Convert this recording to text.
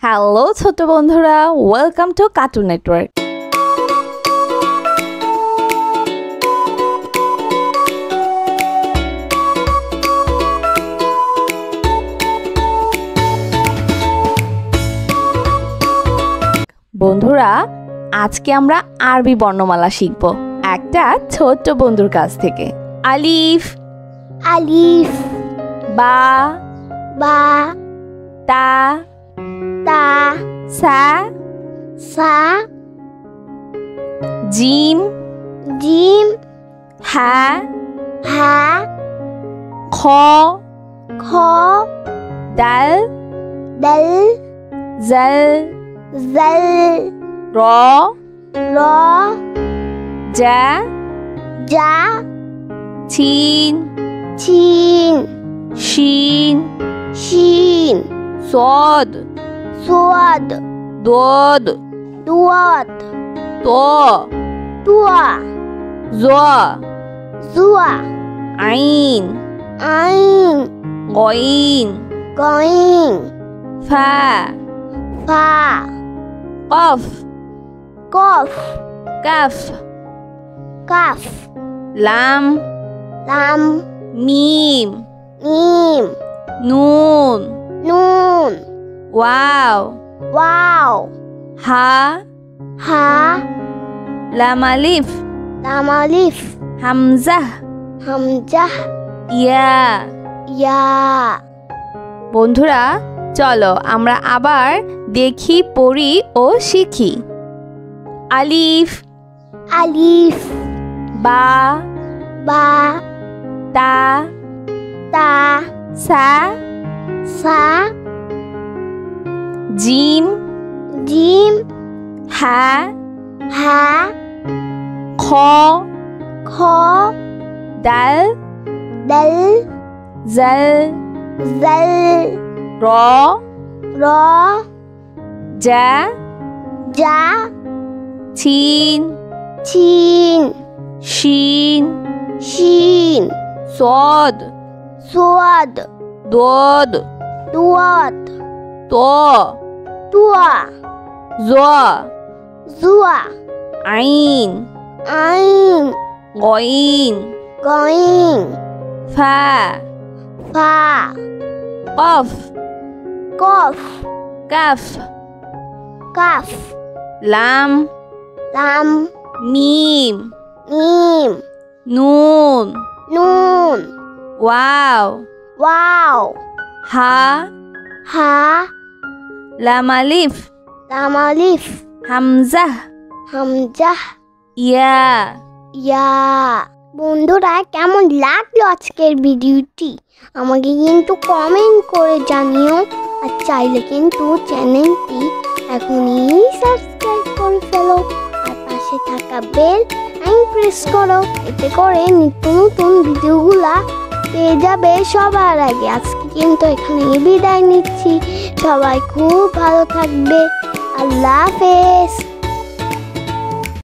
Hello ছোট বন্ধুরা, welcome to cartoon network. বন্ধুরা, আজকে আমরা আরবি বর্ণমালা শিখব একটা ছোট্ট বন্ধুর কাছ থেকে। আলিফ আলিফ, বা বা, তা তা, সা সা, জিম জিম, হা হা, খ খ, দাল দল, জাল জল, র র, জা জা, চিন চিন, শিন শিন, সদ সোয়াদ, দদ দুয়াত, ত তুয়া, জোয়া জুয়া, আইন আইন, গইন গইন, ফা ফা, কফ কফ, কাফ কাফ, লাম লাম, মিম মিম, নুন নুন, ওয়াও ওয়াও, হা হা, লাম আলিফ লাম আলিফ, হামজাহ হামজাহ, ইয়া। ইয়া। বন্ধুরা, চলো আমরা আবার দেখি, পড়ি ও শিখি। আলিফ আলিফ, বা বা, তা তা, সা সা, জিম জিম, হা হা, খ খ, দাল দল, জাল জল, র র, জা জা, চিন চিন, শিন শিন, সদ সোয়াদ, দদ দুয়াত, ত তুয়া, জোয়া জুয়া, আইন আইন, গইন গইন, ফা ফা, কফ কফ, কাফ কাফ, লাম লাম, মিম মিম, নুন নুন, ওয়াও ওয়াও, হা হা, লাম আলিফ লাম আলিফ, হামজাহ হামজাহ, ইয়া। ইয়া। বন্ধুরা, কেমন লাগলো আজকের ভিডিওটি আমাকে কিন্তু কমেন্ট করে জানিও। আর চাইলে কিন্তু চ্যানেলটি এখনই সাবস্ক্রাইব করে ফেলো আর পাশে থাকা বেল আইকন প্রেস করো, এতে করে নিত্য নতুন ভিডিওগুলা পেয়ে যাবে সবার আগে। আজকে কিন্তু এখানেই বিদায় নিচ্ছি। সবাই খুব ভালো থাকবে। আল্লাহ হাফেজ।